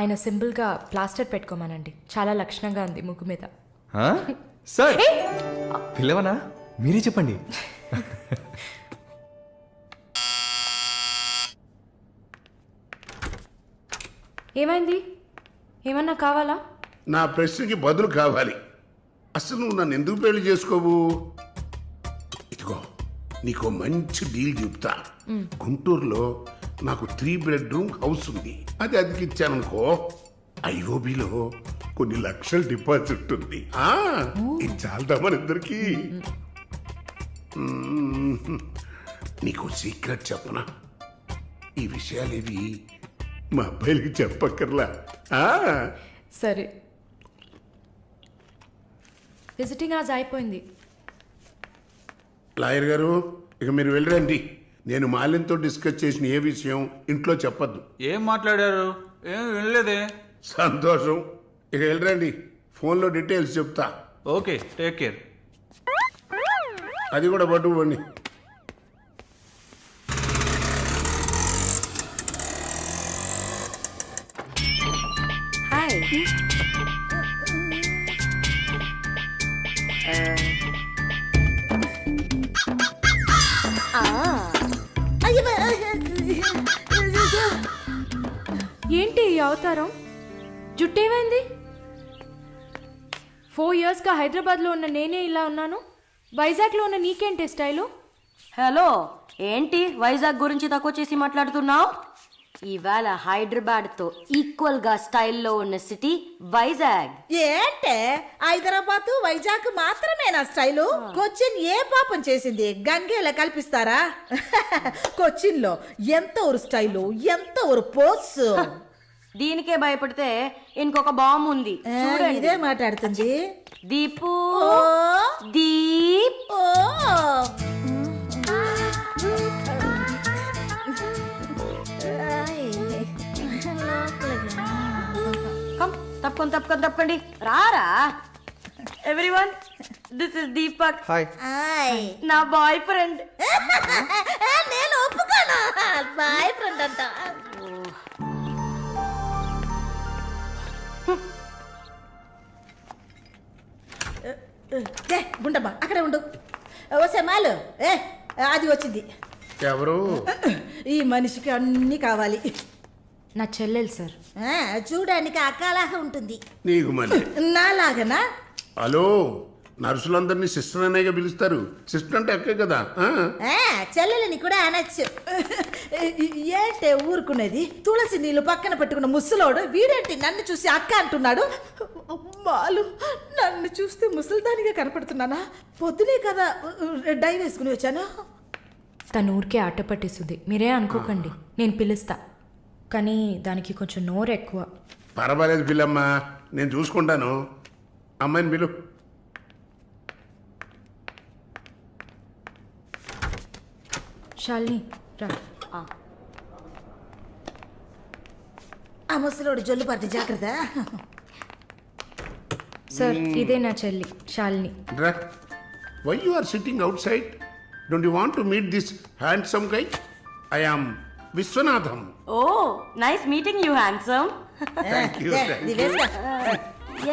ఆయన సింపుల్గా ప్లాస్టర్ పెట్టుకోమానండి, చాలా లక్షణంగా ఉంది ముగ్గు మీద. సార్ పిల్లవనా, మీరే చెప్పండి. ఏమైంది? ఏమన్నా కావాలా? నా ప్రశ్నకి బదులు కావాలి. అసలు నువ్వు నన్ను ఎందుకు పెళ్లి చేసుకోవు? ఇదిగో నీకు మంచి డీల్ చెప్తా. గుంటూరులో నాకు 3 బెడ్రూమ్ హౌస్ ఉంది. అది అదికిచ్చాననుకో, ఐఓబిలో కొన్ని లక్షల డిపాజిట్ ఉంది. ఇది చాలదా మన ఇద్దరికి? నీకు సీక్రెట్ చెప్పనా? ఈ విషయాలేవి మా అబ్బాయిలకి చెప్పక్కర్లా. సరే, విజిటింగ్ ఆజ్ అయిపోయింది. లాయర్ గారు, ఇక మీరు వెళ్ళరండి. నేను మాలిన్తో డిస్కస్ చేసిన ఏ విషయం ఇంట్లో చెప్పద్దు. ఏం మాట్లాడారు? ఏం వినలేదే. సంతోషం, ఇక వెళ్ళరండి. ఫోన్లో డీటెయిల్స్ చెప్తా. Okay, take care. అది కూడా పట్టుకోండి. హాయ్. ఏంటి ఈ అవతారం? జుట్టేమైంది? 4 yearsగా హైదరాబాద్లో ఉన్న నేనే ఇలా ఉన్నాను, వైజాగ్లో ఉన్న నీకేంటి స్టైలు? హలో, ఏంటి వైజాగ్ గురించి తక్కువ చేసి మాట్లాడుతున్నావు? ఇవాళ హైదరాబాద్తో ఈక్వల్గా స్టైల్లో ఉన్న సిటీ వైజాగ్. ఏంటే హైదరాబాద్ వైజాగ్ మాత్రమేనా స్టైలు? కొచ్చిన్ ఏ పాపం చేసింది? గంగేలా కల్పిస్తారా? కొచ్చిన్ లో ఎంత ఒక స్టైలు, ఎంత ఒక పోస్. దీనికే భయపడితే ఇంకొక బాంబు ఉంది చూడండి. ఇదే మాట్లాడుతుంది దీపు. ఓ దీప్. ఓ తప్పకండి రారా. Everyone, this is Deepak. Hi. నా బాయ్ ఫ్రెండ్. నేను ఒప్పుకోను. బాయ్ ఫ్రెండ్ అంట. గుండమ్మా అక్కడే ఉండు. వస్తే మాలు అది వచ్చింది. ఎవరు? ఈ మనిషికి అన్నీ కావాలి. నా చెల్లెలు సార్. చూడడానికి అక్కలాగా ఉంటుంది. నీకు మళ్ళీ నాలాగనా? హలో, నర్సులందరినీ సిస్టర్ అనేగా పిలుస్తారు. సిస్టర్ అంటే అక్కే కదా. చెల్లెలని కూడా అనొచ్చు. ఏంటే ఊరుకునేది? తులసి నీళ్ళు పక్కన పెట్టుకున్న ముసలోడు వీడేంటి నన్ను చూసి అక్క అంటున్నాడు? అమ్మాలు, నన్ను చూస్తే ముసలిదానిగా కనపడుతున్నానా? పొద్దునే కదా డై వేసుకుని వచ్చాను. తను ఊరికే ఆట పట్టిస్తుంది, మీరే అనుకోకండి. నేను పిలుస్తా, కానీ దానికి కొంచెం నోరు ఎక్కువ. పర్వాలేదు పిల్లమ్మా, నేను చూసుకుంటాను. అమ్మాయిని పిలు. శాలిని రా. ఆ ముసలోడు జొల్లు పడితే జాగ్రత్త. సార్, ఇదే నా చెల్లి Shalini. Why you are sitting outside? Don't you want to meet this handsome guy? I am Vishwanatham. Oh, nice meeting you handsome.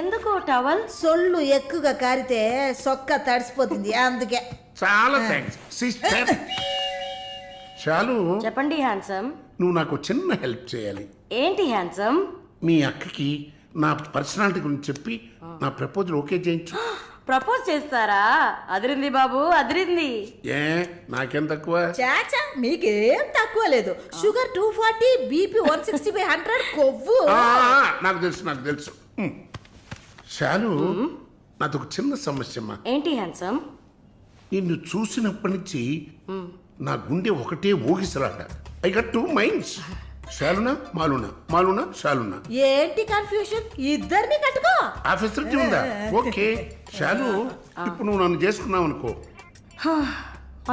ఎందుకు టవల్? సొల్లు ఎక్కువగా కారితే సొక్క తడిసిపోతుంది, అందుకే. చాలా థ్యాంక్స్ సిస్టర్. చాలు. చెప్పండి హ్యాండ్సమ్. నువ్వు నాకు చిన్న హెల్ప్ చేయాలి. ఏంటి హ్యాండ్సమ్? మీ అక్కకి నా పర్సనాలిటీ గురించి చెప్పి నా ప్రపోజల్ ఓకే చేయించు. ప్రపోజ్ చేస్తారా? అదిరింది బాబు, అదిరింది. ఏ నాకేం తక్కువ? చాచా, మీకేం తక్కువ లేదు. షుగర్ 240, బీపీ 160/100, కొవ్వు. నాకు తెలుసు. చాలు, నాది ఒక చిన్న సమస్యమ్మా. ఏంటి హ్యాండ్సమ్? నిన్ను చూసినప్పటి నుంచి నా గుండె ఒకటే ఊగిసలాట. I got 2 minds. శాలునా మాలునా, మాలునా శాలునా. ఏంటి కన్ఫ్యూషన్? ఇద్దరిని కట్టుకో. ఆ ఫెసిలిటీ ఉందా? ఓకే శాలు, ఇప్పుడు నువ్వు నన్ను చేసుకున్నావు అనుకో.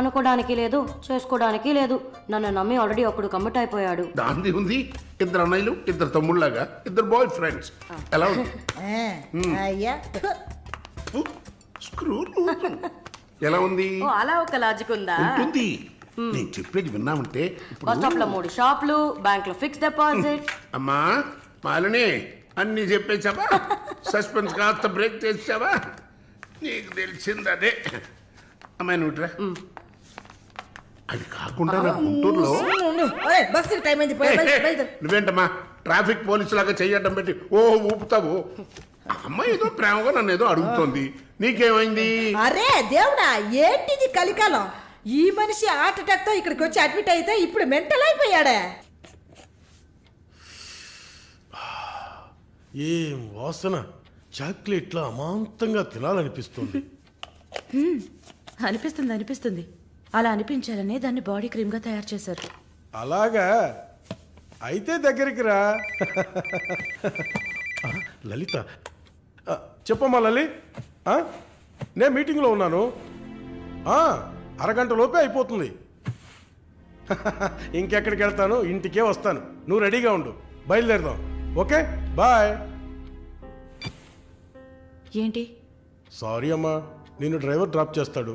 అనుకోవడానికి లేదు, చేసుకోవడానికి లేదు. నన్ను నమ్మి ఆల్రెడీ ఒకడు కమిట్ అయిపోయాడు. దాంది ఉంది. 2 అన్నయ్యలు, 2 తమ్ముళ్ళలాగా, 2 బాయ్ ఫ్రెండ్స్. ఎలా ఉంది? అయ్యా స్క్రూ. ఎలా ఉంది? ఓ, అలా ఒక లాజిక్ ఉందా? ఉంటుంది. నేను చెప్పేది విన్నామంటే బస్ స్టాప్ లో 3 షాపులు, బ్యాంక్ లో ఫిక్స్ డిపాజిట్. అమ్మా, మాలిని అన్నీ చెప్పేసావా? సస్పెన్స్ కాస్త బ్రేక్ చేసావా? నీకు తెలిసింది అదే. అమ్మాయి నువ్వుట్రా. అది కాకుండా నా గుంటూరులో బస్సు టైం అయింది పోయి బయలుదేరు. నువ్వేంటమ్మా ట్రాఫిక్ పోలీసు లాగా చెయ్యడం పెట్టి ఊపుతావు? ఆ అమ్మాయి ఏదో ప్రేమగా నన్ను ఏదో అడుగుతోంది, నీకేమైంది? అరే దేవుడా, ఏంటిది కలికాలం? ఈ మనిషి హార్ట్ అటాక్ తో ఇక్కడికి వచ్చి అడ్మిట్ అయితే ఇప్పుడు మెంటల్ అయిపోయాడే. ఏం వాసన! చాక్లెట్లా అమాంతంగా తినాలనిపిస్తుంది. అనిపిస్తుంది అలా అనిపించాలనే దాన్ని బాడీ క్రీమ్ గా తయారు చేశారు. అలాగా అయితే దగ్గరికి రా. లలిత, చెప్పమ్మా లలి. నేను మీటింగ్లో ఉన్నాను. అరగంట లోపే అయిపోతుంది. ఇంకెక్కడికి వెళ్తాను, ఇంటికే వస్తాను. నువ్వు రెడీగా ఉండు, బయలుదేరదాం. Okay, bye. ఏంటి? సారీ అమ్మా, నేను డ్రైవర్ డ్రాప్ చేస్తాడు.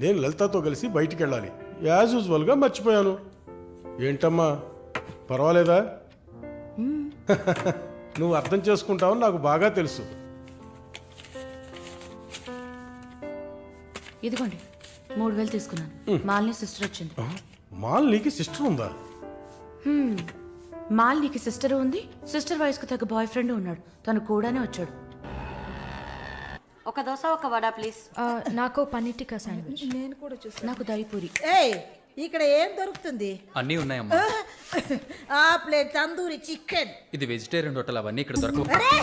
నేను లలితతో కలిసి బయటికి వెళ్ళాలి. యాజ్ యూజువల్గా మర్చిపోయాను. ఏంటమ్మా, పర్వాలేదా? నువ్వు అర్థం చేసుకుంటావని నాకు బాగా తెలుసు. ఇదిగోండి 3000 తీసుకున్నాను. మాలిని సిస్టర్ వచ్చింది. మాలినికి సిస్టర్ ఉందా? మాలినికి సిస్టర్ ఉంది. సిస్టర్ వయసుకు తగ్గ బాయ్ ఫ్రెండ్ ఉన్నాడు. తను కూడానే వచ్చాడు. ఒక దోశ ఒక వడ ప్లీజ్. నాకు పన్నీర్ టిక్కా శాండ్విచ్. నేను కూడా చూసాను. నాకు దయపూరి. ఏయ్, ఇక్కడ ఏం దొరుకుతుంది? అన్నీ ఉన్నాయమ్మా. ఆ ప్లేట్ తందూరి చికెన్. ఇది వెజిటేరియన్ హోటల్, అవన్నీ ఇక్కడ దొరకవు. అరే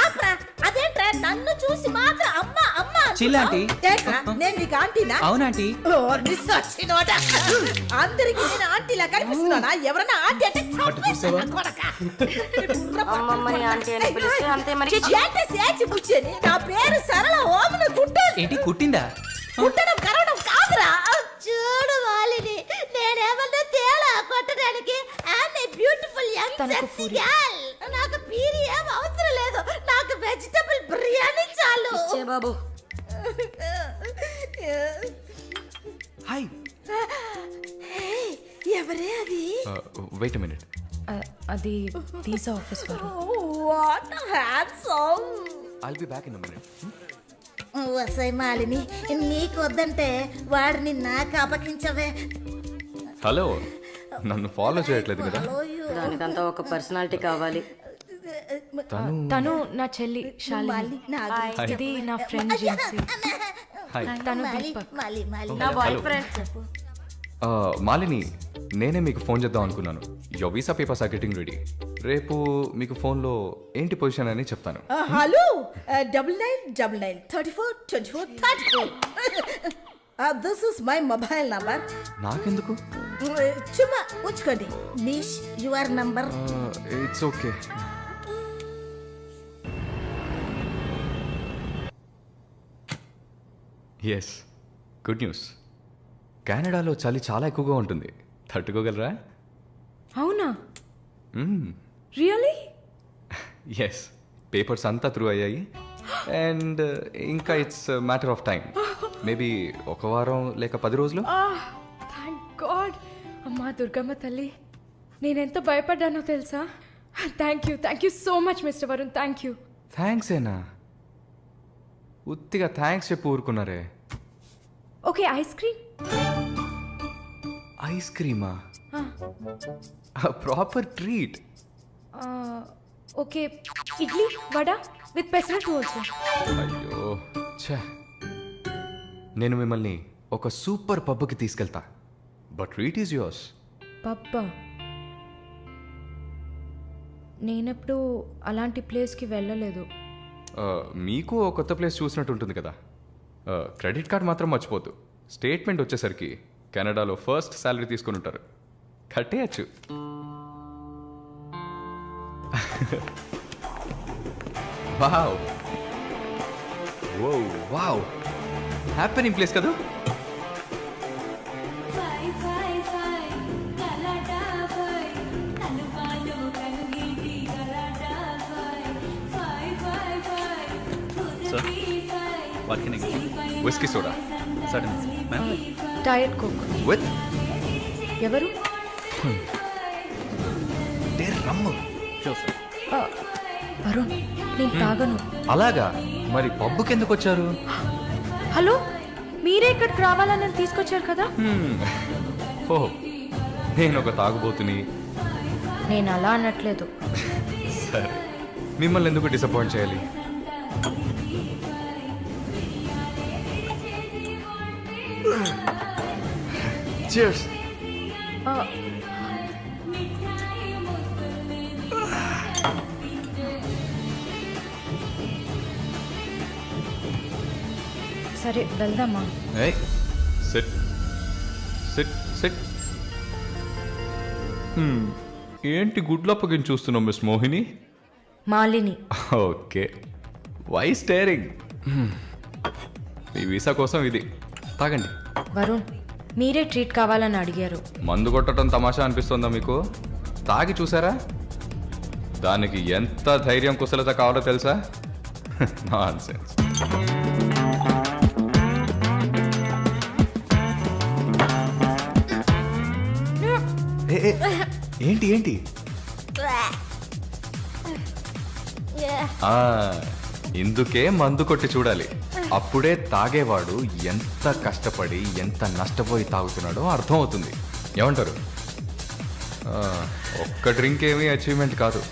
ఆప్రా, అదేంట్రా నన్ను చూసి మాత్రం అమ్మ అమ్మ చిల్ ఆంటీ. ఏంట్రా, నేను నీకు ఆంటీనా? అవునాంటీ. ఓ నిస్సచ్చినోడ. అందరికి నేను ఆంటీలా కనిపిస్తున్నానా? ఎవరన్నా ఆంటీ అంటే చంపేస్తాను కొడకా. అమ్మమ్మని ఆంటీ అని పిలిస్తే అంతే మరి. ఏంటి సేచి బుచ్చేని? నా పేరు సరళ ఓమన కుట్టేది. ఏంటి కుట్టిందా? కుట్టడం కరవడం కాదురా. చూడు వాలిని, నేనేమన్నా తేడా కొట్టడానికి. I'm a beautiful young sexy girl. నాకు పీరి ఏం అవసరం లేదు. నాకు వెజిటబుల్ బిర్యానీ చాలు. చే బాబు. హాయ్. ఎవరే అది? Wait minute. అది వీసా ఆఫీస్ వారు. What handsome. I'll be back in a minute. వసై మాలిని, నీకు వద్దంటే వాడిని నాకు అపకించవే. హలో, నన్ను ఫాలో చేయట్లేదు కదా? దానికంతా ఒక పర్సనాలిటీ కావాలి. తను నా చెల్లి శాలిని. ఇది నా ఫ్రెండ్ జిన్సీ. తను దీపక్. నా బాయ్ ఫ్రెండ్. మాలిని, నేనే మీకు ఫోన్ చేద్దాం అనుకున్నాను. Your visa papers are getting ready. రేపు మీకు ఫోన్లో ఏంటి పొజిషన్ అని చెప్తాను. Hello, 9999 34 24 34. This is my mobile number. నాకెందుకు? చుమ్మా ఉంచుకోండి. నిష్ your number. It's okay. Yes, good news. కెనడాలో చలి చాలా ఎక్కువగా ఉంటుంది. తట్టుకోగలరా? అవునా? రియలీ? ఎస్, పేపర్స్ అంతా త్రూ అయ్యాయి. అండ్ ఇంకా it's matter of time. Maybe ఒక వారం లేక 10 రోజులు. Thank God. అమ్మా దుర్గమ్మ తల్లి, నేనెంత భయపడ్డానో తెలుసా? Thank you so much mister Varun. Thank you. Thanks ఏనా? ఉత్తిగా థ్యాంక్స్ చెప్పి ఊరుకున్నారే. Okay, ice cream. ఐస్ క్రీమా? Proper treat. Okay, idli vada with pesarattu also. అయ్యో ఛే, నేను మిమ్మల్ని ఒక సూపర్ పబ్కి తీసుకెళ్తా. But treat is yours. పబ్బా? నేనెప్పుడు అలాంటి ప్లేస్కి వెళ్ళలేదు. మీకు ఒక కొత్త ప్లేస్ చూసినట్టు ఉంటుంది కదా. క్రెడిట్ కార్డ్ మాత్రం మర్చిపోద్దు. స్టేట్మెంట్ వచ్చేసరికి కెనడాలో ఫస్ట్ శాలరీ తీసుకొని ఉంటారు. కట్టేయచ్చు. వావ్, ఓ వావ్, హ్యాపెనింగ్ ప్లేస్ కదా. What can I get you? Whisky soda Certainly, ma'am. Diet coke. With ఎవరు? రమ్ము. Sure, sir. వరుణ్ నేను తాగను. అలాగా? మరి పబ్బుకి ఎందుకు వచ్చారు? హలో, మీరే ఇక్కడికి రావాలని నన్ను తీసుకొచ్చారు కదా. ఓ, నేను ఒక తాగుబోతుని. నేను అలా అనట్లేదు. సరే, మిమ్మల్ని ఎందుకు డిసప్పాయింట్ చేయాలి? Cheers. సరే వెళ్దామా? Hey, sit. Sit. ఏంటి గుడ్లప్పగిని చూస్తున్నావు miss Mohini? Malini. Okay, why staring? ఈ వీసా కోసం ఇది తాగండి. వరుణ్, మీరే ట్రీట్ కావాలని అడిగారు. మందు కొట్టడం తమాషా అనిపిస్తుందా మీకు? తాగి చూసారా? దానికి ఎంత ధైర్యం కుశలత కావాలో తెలుసా? నాన్సెన్స్. ఏంటి ఇందుకే మందు కొట్టి చూడాలి. అప్పుడే తాగేవాడు ఎంత కష్టపడి ఎంత నష్టపోయి తాగుతున్నాడో అర్థం అవుతుంది. ఏమంటారు? ఒక్క డ్రింక్ ఏమీ అచీవ్మెంట్ కాదు.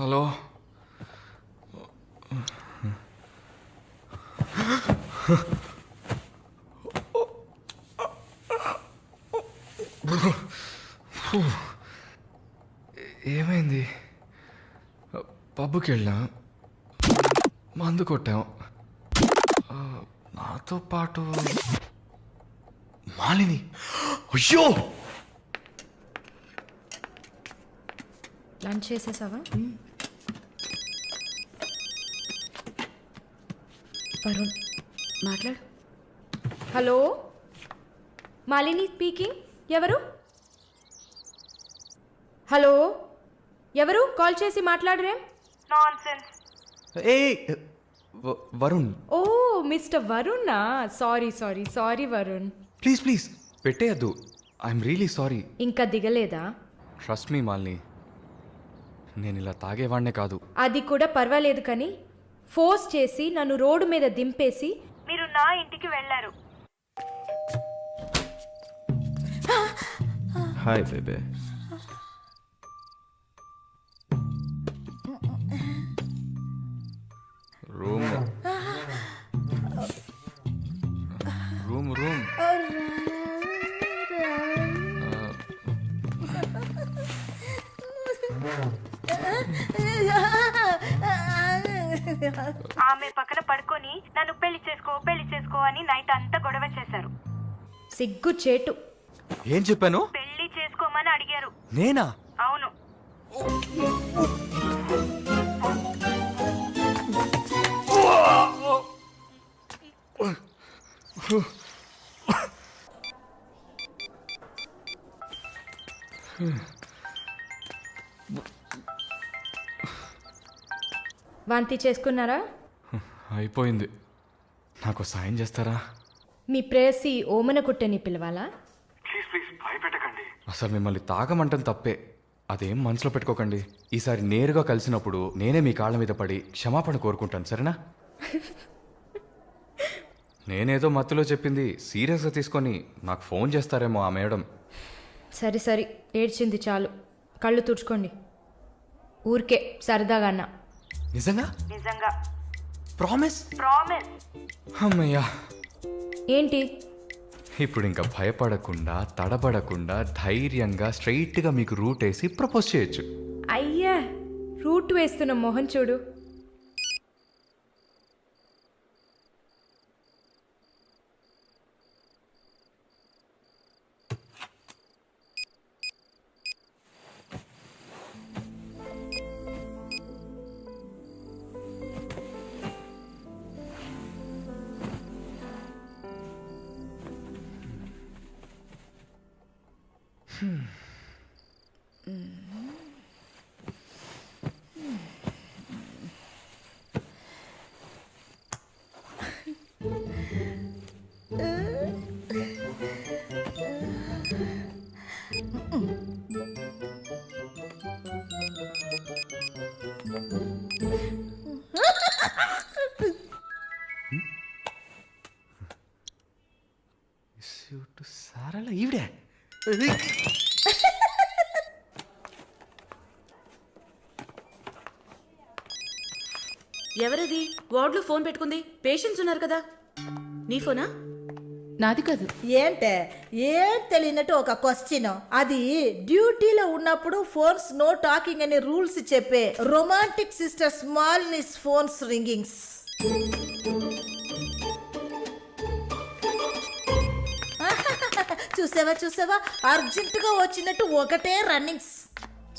హలో, ఏమైంది? పబ్బుకి వెళ్ళాం, మందు కొట్టాం. నాతో పాటు మాలిని. అయ్యో, లంచ్ చేసేసావా? వరుణ్ మాట్లాడు. Hello, Malini speaking. ఎవరు? హలో, ఎవరు? కాల్ చేసి మాట్లాడరేం? ఏ వరుణ్. ఓ మిస్టర్ వరుణా? సారీ వరుణ్. ప్లీజ్ పెట్టేయద్దు. I'm really sorry. ఇంకా దిగలేదా? ట్రస్ట్ మీ మాలిని, నేను ఇలా తాగేవాడినే కాదు. అది కూడా పర్వాలేదు, కానీ ఫోర్స్ చేసి నన్ను రోడ్డు మీద దింపేసి మీరు నా ఇంటికి వెళ్ళారు. హాయ్ బేబే. రూమ్ ఆమె పక్కన పడుకొని నన్ను పెళ్లి చేసుకో అని నైట్ అంతా గొడవ చేశారు. సిగ్గు చేటు. ఏం చెప్పాను? పెళ్లి చేసుకోమని అడిగారు. నేనా? అవును. వాంతి చేసుకున్నారా? అయిపోయింది. నాకు సాయం చేస్తారా? మీ ప్రేయసి ఓమన కుట్టని పిలవాలా? అసలు మిమ్మల్ని తాగమంటం తప్పే. అదేం మనసులో పెట్టుకోకండి. ఈసారి నేరుగా కలిసినప్పుడు నేనే మీ కాళ్ళ మీద పడి క్షమాపణ కోరుకుంటాను, సరేనా? నేనేదో మత్తులో చెప్పింది సీరియస్గా తీసుకొని నాకు ఫోన్ చేస్తారేమో ఆ మేడం. సరే సరే, ఏడ్చింది చాలు. కళ్ళు తుడుచుకోండి. ఊరికే సరదాగా అన్నా. నిజంగా? నిజంగా. ప్రామిస్? ప్రామిస్. అమ్మయ్యా. ఏంటి? ఇప్పుడు ఇంకా భయపడకుండా తడబడకుండా ధైర్యంగా స్ట్రైట్గా మీకు రూట్ వేసి ప్రపోజ్ చేయొచ్చు. అయ్యా, రూట్ వేస్తున్న మొహం చూడు. సరళ ఈవిడే. ఎవరది వార్డులో ఫోన్ పెట్టుకుంది? పేషెంట్స్ ఉన్నారు కదా. నీ ఫోనా? నాది కాదు. ఏంటే ఏం తెలియనట్టు ఒక క్వశ్చన్. అది డ్యూటీలో ఉన్నప్పుడు ఫోన్స్ నో టాకింగ్ అనే రూల్స్ చెప్పే romantic sister smallness phones ringings. చూసావా అర్జెంటుగా వచ్చినట్టు ఒకటే రన్నింగ్స్.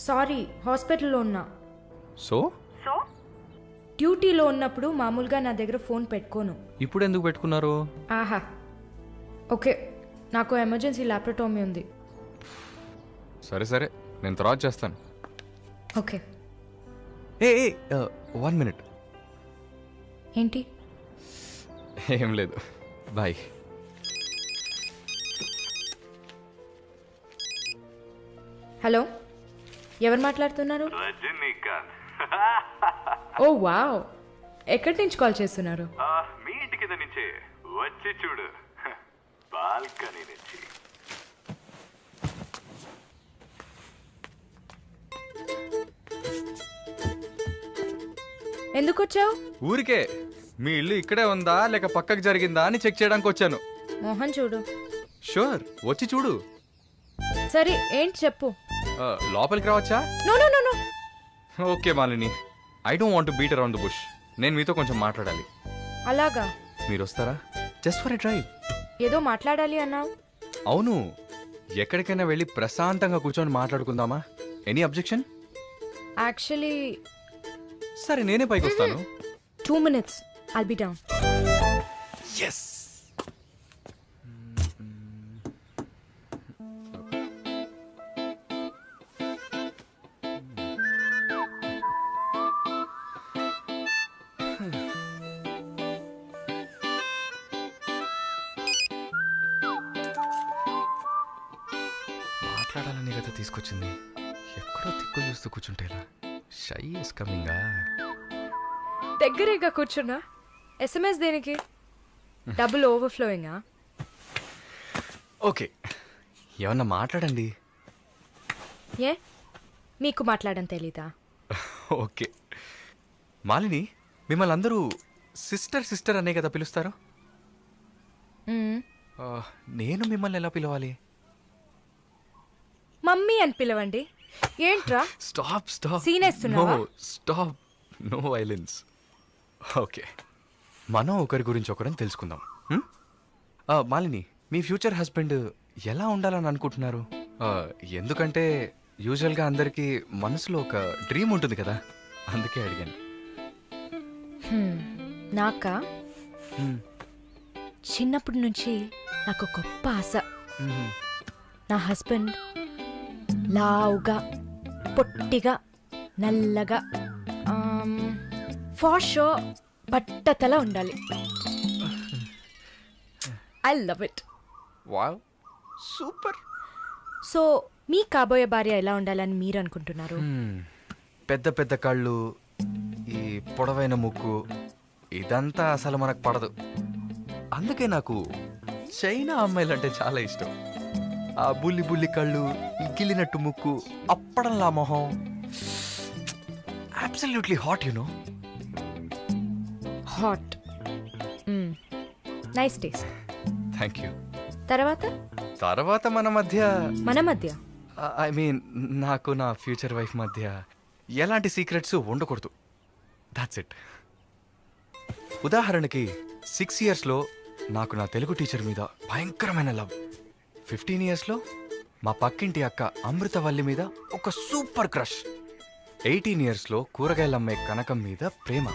సారీ, హాస్పిటల్లో ఉన్నా. సో డ్యూటీలో ఉన్నప్పుడు మామూలుగా నా దగ్గర ఫోన్ పెట్టుకోను. ఇప్పుడు ఎందుకు పెట్టుకున్నారు? ఆహా, ఓకే, నాకు ఎమర్జెన్సీ ల్యాప్రటోమీ ఉంది. సరే సరే, నేను తర్వాత చేస్తాను. ఓకే. ఏ 1 minute. ఏంటి? ఏం లేదు, బాయ్. హలో, ఎవరు మాట్లాడుతున్నారు? ఓ వావ్, ఎక్కడి నుంచి కాల్ చేస్తున్నారు? మీ ఇంటి కింద నుంచే, వచ్చి చూడు, బాల్కనీ నుంచి. ఎందుకు వచ్చావు? ఊరికే మీ ఇల్లు ఇక్కడే ఉందా లేక పక్కకు జరిగిందా అని చెక్ చేయడానికి వచ్చాను. మోహన్ చూడు. షూర్, వచ్చి చూడు. సరే, ఏంటి చెప్పు. లోపలికి రావచ్చా? No no no no. Okay Malini, I don't want to beat around the bush. నేను మీతో కొంచెం మాట్లాడాలి. అలాగా? మీరు వస్తారా? Just for a drive. ఏదో మాట్లాడాలి అన్నావు. అవును, ఎక్కడికైనా వెళ్ళి ప్రశాంతంగా కూర్చొని మాట్లాడుకుందామా? Any objection? యాక్చువల్లీ సరే, నేనే పైకి వస్తాను. 2 minutes, I'll be down. Yes. మాట్లాడాలని కదా తీసుకొచ్చింది. ఎక్కడో తిక్కులు చూస్తూ కూర్చుంటేలా. Shy is కమింగా. దగ్గరేగా కూర్చున్నా. SMS దేనికి? డబుల్ ఓవర్ఫ్లోయింగా? ఓకే, ఏమన్నా మాట్లాడండి. ఏ, మీకు మాట్లాడడం తెలీదా? ఓకే మాలిని, మిమ్మల్ని అందరూ సిస్టర్ సిస్టర్ అనే కదా పిలుస్తారు? నేను మిమ్మల్ని ఎలా పిలవాలి? మమ్మీ అని పిలవండి. ఏంట్రా? Stop stop. Scene వేస్తున్నావా? Stop, no violence. ఓకే, మనం ఒకరి గురించి ఒకరం తెలుసుకుందాం. మాలిని, మీ ఫ్యూచర్ హస్బెండ్ ఎలా ఉండాలని అనుకుంటున్నారు? ఎందుకంటే యూజువల్గా అందరికీ మనసులో ఒక డ్రీమ్ ఉంటుంది కదా, అందుకే అడిగాను. నాకా? చిన్నప్పటి నుంచి నాకు గొప్ప ఆశ. నా హస్బెండ్ లావుగా, పొట్టిగా, నల్లగా, ఫార్ షో బట్టతల ఉండాలి. I love it. Wow, super. So మీ కాబోయే భార్య ఎలా ఉండాలని మీరు అనుకుంటున్నారు? పెద్ద పెద్ద కళ్ళు, ఈ పొడవైన ముక్కు, ఇదంతా అసలు మనకు పడదు. అందుకే నాకు చైనా అమ్మాయిలంటే చాలా ఇష్టం. ఆ బుల్లి బుల్లి కళ్ళు, ఈ గిల్లినట్టు ముక్కు, అప్పడంలా మొహం, absolutely hot you know. Hot. Nice taste. Thank you. తర్వాత మన మధ్య ఐ మీన్ నాకు నా ఫ్యూచర్ వైఫ్ మధ్య ఎలాంటి సీక్రెట్స్ ఉండకూడదు. That's it. ఉదాహరణకి 6 ఇయర్స్లో నాకు నా తెలుగు టీచర్ మీద భయంకరమైన లవ్. 15 ఇయర్స్లో మా పక్కింటి అక్క అమృతవల్లి మీద ఒక సూపర్ క్రష్. 18 ఇయర్స్లో కూరగాయలమ్మే కనకం మీద ప్రేమ.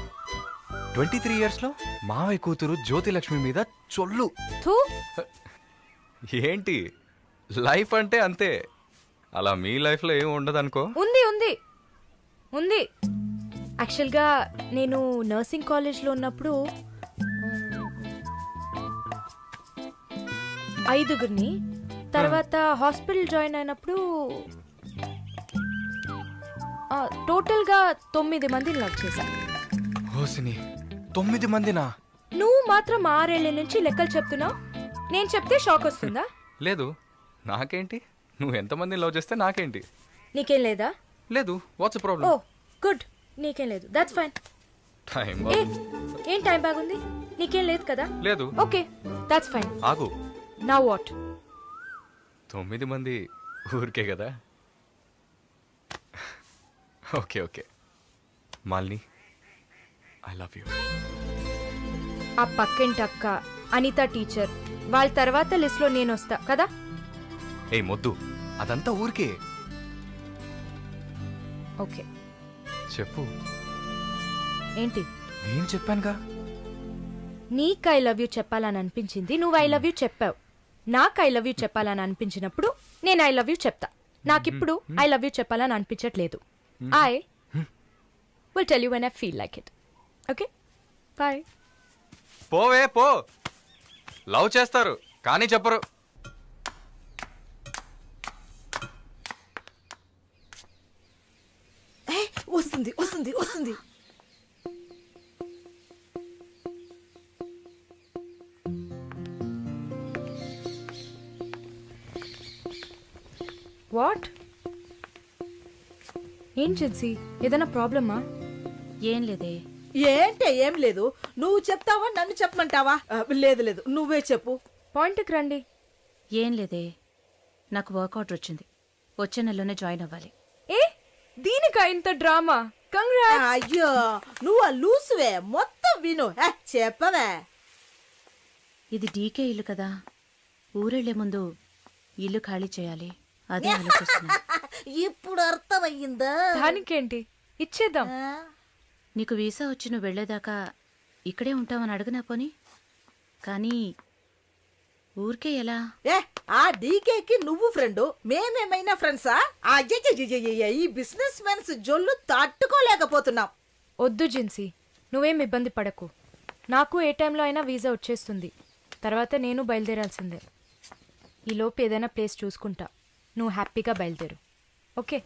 23 ఇయర్స్లో మావయ్య కూతురు జ్యోతిలక్ష్మి మీద చొల్లు. థూ. ఏంటి లైఫ్ అంటే అంతే. అలా మీ లైఫ్లో ఏమి ఉండదు అనుకో. ఉంది ఉంది ఉంది. యాక్చువల్గా నేను నర్సింగ్ కాలేజ్లో ఉన్నప్పుడు 5గురిని, తర్వాత హాస్పిటల్ జాయిన్ అయినప్పుడు టోటల్గా 9 మందిని లవ్ చేశాను. హోసిని 9 మందినా? నువ్వు మాత్రం 6 ఏళ్ల నుంచి లెక్కలు చెప్తున్నావు. నేను చెప్తే షాక్ వస్తుందా? లేదు, నాకేంటి, నువ్వు ఎంతమందిని లవ్ చేస్తే నాకేంటి. నీకేం లేదా? లేదు. వాట్స్ ఓ ప్రాబ్లం? గుడ్, నీకేం లేదు. That's fine. టైం ఏం టైం బాగుంది? నీకేం లేదు కదా? లేదు. Okay, that's fine. ఆగు. Now what? 9 మంది ఊరికే కదా. Okay okay Malini, I love you. ఆ పక్కింటి అక్క, అనిత టీచర్, వాళ్ళ తర్వాత లిస్ట్లో నేను వస్తా కదా? ఏ మొద్దు, అదంతా ఊరికే. ఓకే చెప్పు. ఏంటి? నేను చెప్పానుగా. నీకు ఐ లవ్ యూ చెప్పాలని అనిపించింది, నువ్వు ఐ లవ్ యూ చెప్పావు. నాకు ఐ లవ్ యూ చెప్పాలని అనిపించినప్పుడు నేను ఐ లవ్ యూ చెప్తా. నాకిప్పుడు ఐ లవ్ యూ చెప్పాలని అనిపించట్లేదు. I will tell you when I feel like it. Okay bye. పోవే పో. లవ్ చేస్తారు కానీ చెప్పరు. వస్తుంది వస్తుంది వస్తుంది. వాట్? ఏం జిన్సీ, ఏదైనా ప్రాబ్లమా? ఏం లేదే. ఏంటే ఏం లేదు. నువ్వు చెప్తావా నన్ను చెప్పమంటావా? లేదు లేదు, నువ్వే చెప్పు. పాయింట్కి రండి. ఏం లేదే, నాకు వర్క్ ఆర్డర్ వచ్చింది. వచ్చే నెలలోనే జాయిన్ అవ్వాలి. ఏ దీనికా ఇంత డ్రామా? కంగ్రాట్స్. అయ్యో, నువ్వు ఆ లూసువే. మొత్తం విను. చెప్పవే. ఇది డీకే ఇల్లు కదా, ఊరెళ్లే ముందు ఇల్లు ఖాళీ చేయాలి. అదే ఆలోచిస్తున్నా. ఇప్పుడు అర్థమయ్యిందా? దానికేంటి, ఇచ్చేద్దాం. నీకు వీసా వచ్చి నువ్వు వెళ్లేదాకా ఇక్కడే ఉంటామని అడగనా పోని. కానీ ఊరికే ఎలా? ఆ డీకేకి నువ్వు ఫ్రెండ్, మేమేమైనా ఫ్రెండ్సా? అయ్యయ్యయ్యయ్య, ఈ బిజినెస్ మెన్స్ జొల్లు తట్టుకోలేకపోతున్నాం. వద్దు జిన్సీ, నువ్వేం ఇబ్బంది పడకు. నాకు ఏ టైంలో అయినా వీసా వచ్చేస్తుంది. తర్వాత నేను బయలుదేరాల్సిందే. ఈలోపు ఏదైనా ప్లేస్ చూసుకుంటా. నువ్వు హ్యాపీగా బయలుదేరు. ఓకే?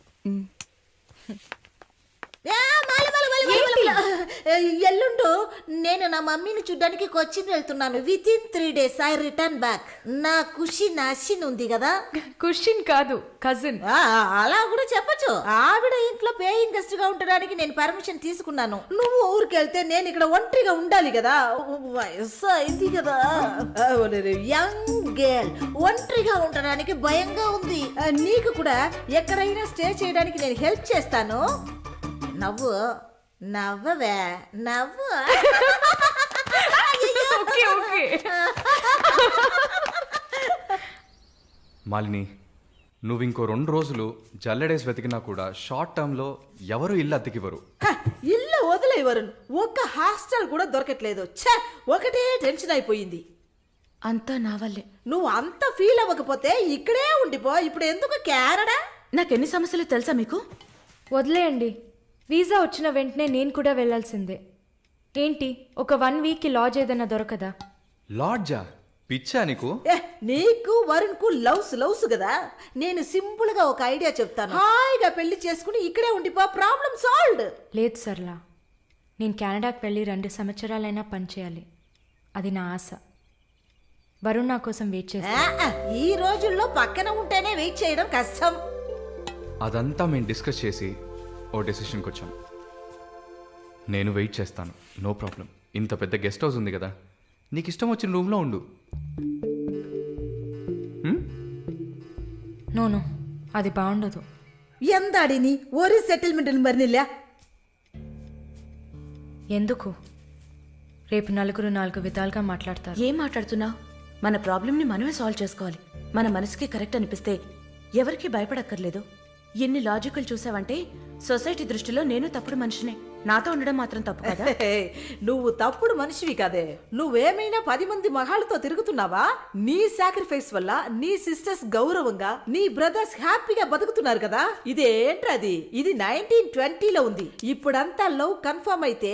ఎల్లుండు నేను నా మమ్మీని చూడ్డానికి కొచ్చిన్ వెళ్తున్నాను. With in 3 days I return back. నా ఖుషి నాశిన్ ఉంది కదా. క్వశ్చన్ కాదు, కజిన్. అలా కూడా చెప్పచ్చు. ఆవిడ ఇంట్లో పేయింగ్ గెస్ట్ గా ఉండడానికి నేను పర్మిషన్ తీసుకున్నాను. నువ్వు ఊరికి వెళ్తే నేను ఇక్కడ ఒంటరిగా ఉండాలి కదా. వయసు అయింది కదా. యంగ్ గర్ల్, ఒంటరిగా ఉండడానికి భయంగా ఉంది. నీకు కూడా ఎక్కడైనా స్టే చేయడానికి నేను హెల్ప్ చేస్తాను. నవ్వు నవ్వవే, నవ్వు. Okay okay. మాలిని, నువ్వు ఇంకో 2 రోజులు జల్లెడేసి వెతికినా కూడా షార్ట్ టర్మ్లో ఎవరు ఇల్లు అద్దెకివ్వరు. ఇల్లు వదిలేవరు. ఒక్క హాస్టల్ కూడా దొరకట్లేదు. ఒకటే టెన్షన్ అయిపోయింది. అంతా నా వల్లే. నువ్వు అంత ఫీల్ అవ్వకపోతే ఇక్కడే ఉండిపో. ఇప్పుడు ఎందుకు కెనడా? నాకెన్ని సమస్యలు తెలుసా మీకు? వదిలేయండి. వీసా వచ్చిన వెంటనే నేను కూడా వెళ్ళాల్సిందే. ఏంటి, ఒక 1 weekకి లాడ్జ్ ఏదైనా దొరకదా? లాడ్జా? పిచ్చా నీకు? నీకు వరుణ్కు లవ్స్ కదా. నేను సింపుల్ గా ఒక ఐడియా చెప్తాను. హాయిగా పెళ్లి చేసుకుని ఇక్కడే ఉండిపో, ప్రాబ్లం సాల్వ్డ్. లేదు సరళ, నేను కెనడాకి వెళ్ళి 2 సంవత్సరాలైనా పనిచేయాలి. అది నా ఆశ. వరుణ్ నా కోసం వెయిట్ చేస్తా. ఈ రోజుల్లో పక్కన ఉంటేనే వెయిట్ చేయడం కష్టం. అదంతా మేము డిస్కస్ చేసి ఓ డెసిషన్కి వచ్చాం. నేను వెయిట్ చేస్తాను, నో ప్రాబ్లం. ఇంత పెద్ద గెస్ట్ హౌస్ ఉంది కదా, నీకు ఇష్టం వచ్చిన రూమ్లో ఉండు. నో అది బాగుండదు. ಎಂದಾಡಿನಿ ಓರಿ ಸೆಟಲ್ಮೆಂಟ್ ಬರ್ನಿಲ್ಲ. ఎందుకు? రేపు నలుగురు 4 విధాలుగా మాట్లాడతారు. ఏం మాట్లాడుతున్నావు? మన ప్రాబ్లంని మనమే సాల్వ్ చేసుకోవాలి. మన మనసుకి కరెక్ట్ అనిపిస్తే ఎవరికి భయపడక్కర్లేదు. ఎన్ని లాజికల్ చూసావంటే సొసైటీ దృష్టిలో నేను తప్పుడు మనిషినే. నాతో ఉండడం మాత్రం తప్పు కదా? నువ్వు తప్పుడు మనిషివి కాదే. నువ్వేమైనా 10 మంది మగాళ్ళతో తిరుగుతున్నావా? నీ సాక్రిఫైస్ వల్ల నీ సిస్టర్స్ గౌరవంగా, నీ బ్రదర్స్ హ్యాపీగా బతుకుతున్నారు కదా. ఇదేంట్రది? ఇది 1920లో ఉంది. ఇప్పుడంతా లవ్ కన్ఫర్మ్ అయితే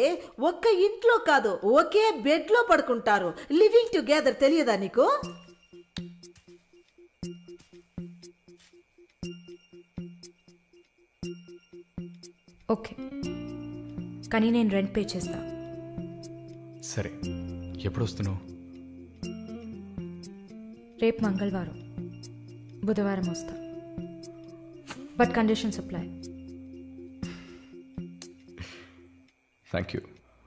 ఒక్క ఇంట్లో కాదు, ఒకే బెడ్ లో పడుకుంటారు. లివింగ్ టుగెదర్ తెలియదా నీకు? ఓకే, కానీ నేను రెంట్ పే చేస్తా. సరే, ఎప్పుడు వస్తున్నావు? రేపు మంగళవారం, బుధవారం వస్తా. But conditions apply. Thank you.